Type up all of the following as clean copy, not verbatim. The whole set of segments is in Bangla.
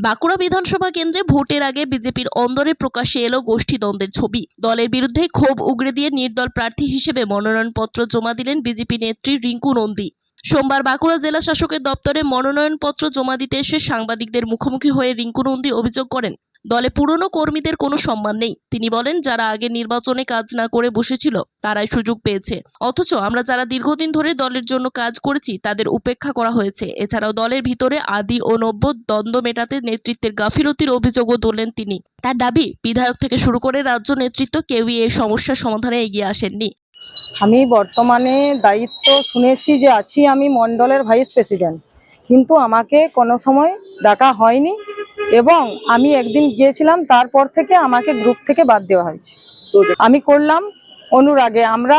বাঁকুড়া বিধানসভা কেন্দ্রে ভোটের আগে বিজেপির অন্দরে প্রকাশ্যে এলো গোষ্ঠীদ্বন্দ্বের ছবি। দলের বিরুদ্ধে ক্ষোভ উগরে দিয়ে নির্দল প্রার্থী হিসেবে মনোনয়নপত্র জমা দিলেন বিজেপি নেত্রী রিঙ্কু নন্দী। সোমবার বাঁকুড়া জেলা শাসকের দপ্তরে মনোনয়নপত্র জমা দিতে এসে সাংবাদিকদের মুখোমুখি হয়ে রিঙ্কু নন্দী অভিযোগ করেন, দলে পুরনো কর্মীদের কোনো সম্মান নেই। তিনি বলেন, যারা আগে নির্বাচনে কাজ না করে বসেছিল তারাই সুযোগ পেয়েছে, অথচ আমরা যারা দীর্ঘদিন ধরে দলের জন্য কাজ করেছি তাদের উপেক্ষা করা হয়েছে। এছাড়াও দলের ভিতরে আদি ও নব্য দ্বন্দ্ব মেটাতে নেতৃত্বের গাফিলতির অভিযোগও তুললেন তিনি। তার দাবি, বিধায়ক থেকে শুরু করে রাজ্য নেতৃত্ব কেউই এই সমস্যার সমাধানে এগিয়ে আসেননি। আমি বর্তমানে দায়িত্ব শুনেছি যে আছি আমি মণ্ডলের ভাইস প্রেসিডেন্ট, কিন্তু আমাকে কোনো সময় ডাকা হয়নি এবং আমি একদিন গিয়েছিলাম, তারপর থেকে আমাকে গ্রুপ থেকে বাদ দেওয়া হয়েছে। আমি করলাম অনুরাগে। আমরা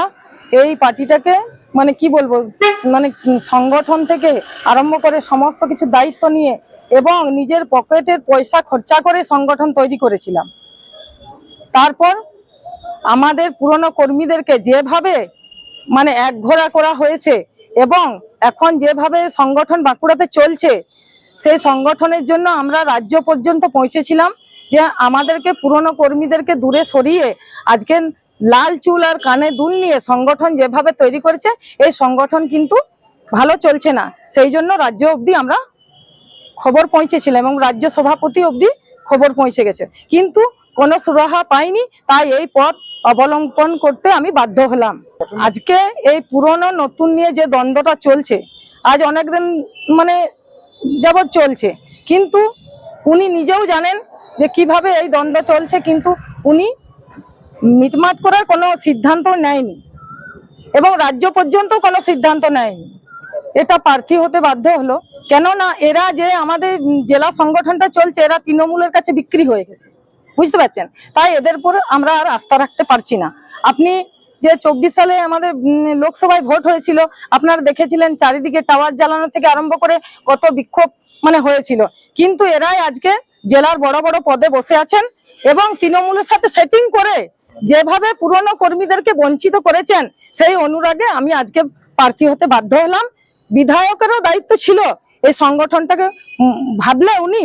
এই পার্টিটাকে মানে কি বলবো, মানে সংগঠন থেকে আরম্ভ করে সমস্ত কিছু দায়িত্ব নিয়ে এবং নিজের পকেটের পয়সা খরচা করে সংগঠন তৈরি করেছিলাম। তারপর আমাদের পুরনো কর্মীদেরকে যেভাবে মানে একঘোড়া করা হয়েছে এবং এখন যেভাবে সংগঠন বাঁকুড়াতে চলছে, সেই সংগঠনের জন্য আমরা রাজ্য পর্যন্ত পৌঁছেছিলাম যে আমাদেরকে পুরনো কর্মীদেরকে দূরে সরিয়ে আজকে লাল চুল আর কানে দুল নিয়ে সংগঠন যেভাবে তৈরি করেছে, এই সংগঠন কিন্তু ভালো চলছে না। সেই জন্য রাজ্য অবধি আমরা খবর পৌঁছেছিলাম এবং রাজ্য সভাপতি অবধি খবর পৌঁছে গেছে, কিন্তু কোনো সুরাহা পাইনি। তাই এই পথ অবলম্বন করতে আমি বাধ্য হলাম। আজকে এই পুরনো নতুন নিয়ে যে দ্বন্দ্বটা চলছে, আজ অনেকদিন মানে যাবৎ চলছে, কিন্তু উনি নিজেও জানেন যে কিভাবে এই দ্বন্দ্ব চলছে, কিন্তু উনি মিটমাট করার কোনো সিদ্ধান্ত নেয়নি এবং রাজ্য পর্যন্ত কোনো সিদ্ধান্ত নেয়নি। এটা প্রার্থী হতে বাধ্য হলো, কেননা এরা যে আমাদের জেলা সংগঠনটা চলছে, এরা তৃণমূলের কাছে বিক্রি হয়ে গেছে, বুঝতে পারছেন। তাই এদের উপর আমরা আর আস্থা রাখতে পারছি না। আপনি যে 24 সালে আমাদের লোকসভায় ভোট হয়েছিল, আপনারা দেখেছিলেন চারিদিকে টাওয়ার জ্বালানো থেকে আরম্ভ করে কত বিক্ষোভ মানে হয়েছিল, কিন্তু এরাই আজকে জেলার বড় বড় পদে বসে আছেন এবং তৃণমূলের সাথে সেটিং করে যেভাবে পুরনো কর্মীদেরকে বঞ্চিত করেছেন, সেই অনুরাগে আমি আজকে প্রার্থী হতে বাধ্য হলাম। বিধায়কেরও দায়িত্ব ছিল এই সংগঠনটাকে, ভাবলে উনি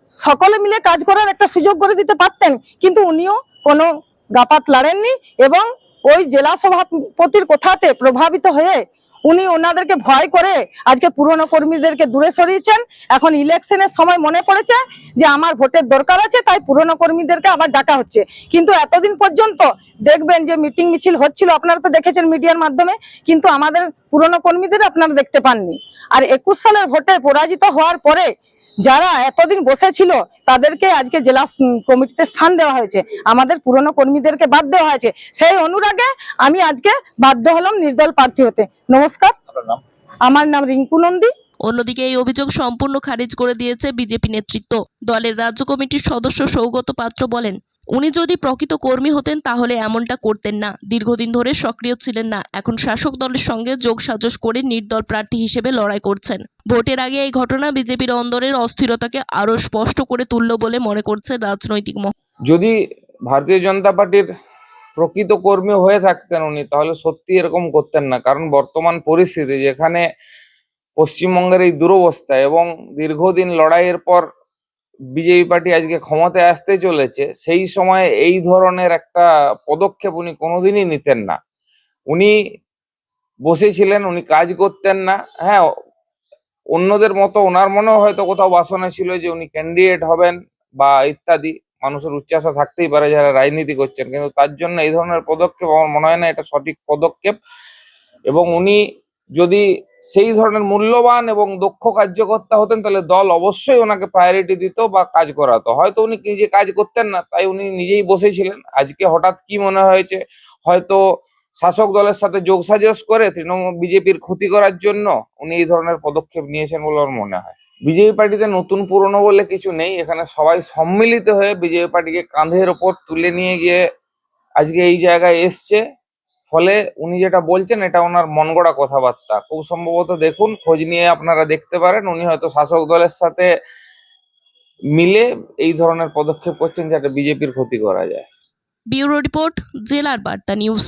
সকলে মিলে কাজ করার একটা সুযোগ করে দিতে পারতেন, কিন্তু উনিও কোনো গাপাত লাড়েননি এবং ওই জেলা সভাপতির কথাতে প্রভাবিত হয়ে উনি ওনাদেরকে ভয় করে আজকে পুরনো কর্মীদেরকে দূরে সরিয়েছেন। এখন ইলেকশনের সময় মনে পড়েছে যে আমার ভোটের দরকার আছে, তাই পুরনো কর্মীদেরকে আবার ডাকা হচ্ছে। কিন্তু এতদিন পর্যন্ত দেখবেন যে মিটিং মিছিল হচ্ছিল, আপনারা তো দেখেছেন মিডিয়ার মাধ্যমে, কিন্তু আমাদের পুরনো কর্মীদের আপনারা দেখতে পাননি। আর 21 সালের ভোটে পরাজিত হওয়ার পরে যারা এতদিন বসেছিল তাদেরকে আজকে জেলা কমিটিতে স্থান দেওয়া হয়েছে, আমাদের পুরনো কর্মীদেরকে বাদ দেওয়া হয়েছে। সেই অনুরাগে আমি আজকে বাধ্য হলাম নির্দল প্রার্থী হতে। নমস্কার, আমার নাম রিঙ্কু নন্দী। অন্যদিকে এই অভিযোগ সম্পূর্ণ খারিজ করে দিয়েছে বিজেপি নেতৃত্ব। দলের রাজ্য কমিটির সদস্য সৌগত পাত্র বলেন, উনি যদি প্রকৃত কর্মী হতেন তাহলে এমনটা করতেন না। দীর্ঘদিন ধরে সক্রিয় ছিলেন না, এখন শাসক দলের সঙ্গে যোগসাজশ করে নির্দল প্রার্থী হিসেবে লড়াই করছেন। ভোটের আগে এই ঘটনা বিজেপির অন্দরের অস্থিরতাকে আরো স্পষ্ট করে তুলল বলে মনে করছে রাজনৈতিক মহল। যদি ভারতীয় জনতা পার্টির প্রকৃত কর্মী হয়ে থাকতেন উনি, তাহলে সত্যি এরকম করতেন না। কারণ বর্তমান পরিস্থিতি যেখানে পশ্চিমবঙ্গের এই দুরবস্থা এবং দীর্ঘদিন লড়াইয়ের পর বিজেপি পার্টি আজকে ক্ষমতায় আসতে চলেছে, সেই সময় এই ধরনের একটা পদক্ষেপ উনি কোনোদিনই নিতেন না। উনি বসেছিলেন, উনি কাজ করতেন না। হ্যাঁ, অন্যদের মতো ওনার মনেও হয়তো কোথাও বাসনা ছিল যে উনি ক্যান্ডিডেট হবেন বা ইত্যাদি, মানুষের উচ্চাশা থাকতেই পারে যারা রাজনীতি করছেন, কিন্তু তার জন্য এই ধরনের পদক্ষেপ আমার মনে হয় না এটা সঠিক পদক্ষেপ। এবং উনি যদি সেই ধরনের মূল্যবান এবং দক্ষ কার্যকর্তা হতেন, তাহলে দল অবশ্যই ওনাকে প্রায়োরিটি দিত বা কাজ করাতো। হয়তো উনি নিজে কাজ করতেন না, তাই উনি নিজেই বসেছিলেন। আজকে হঠাৎ কি মনে হয়েছে, হয়তো শাসক দলের সাথে যোগসাজশ করে তৃণমূল বিজেপির ক্ষতি করার জন্য উনি এই ধরনের পদক্ষেপ নিয়েছেন বলে আমার মনে হয়। বিজেপি পার্টিতে নতুন পুরনো বলে কিছু নেই, এখানে সবাই সম্মিলিত হয়ে বিজেপি পার্টিকে কাঁধের ওপর তুলে নিয়ে গিয়ে আজকে এই জায়গায় এসছে। ফলে উনি যেটা বলছেন এটা ওনার মন গড়া কথাবার্তা। খুব সম্ভবত দেখুন, খোঁজ নিয়ে আপনারা দেখতে পারেন, উনি হয়তো শাসক দলের সাথে মিলে এই ধরনের পদক্ষেপ করছেন যাতে বিজেপির ক্ষতি করা যায়। ব্যুরো রিপোর্ট, জেলার বার্তা নিউজ।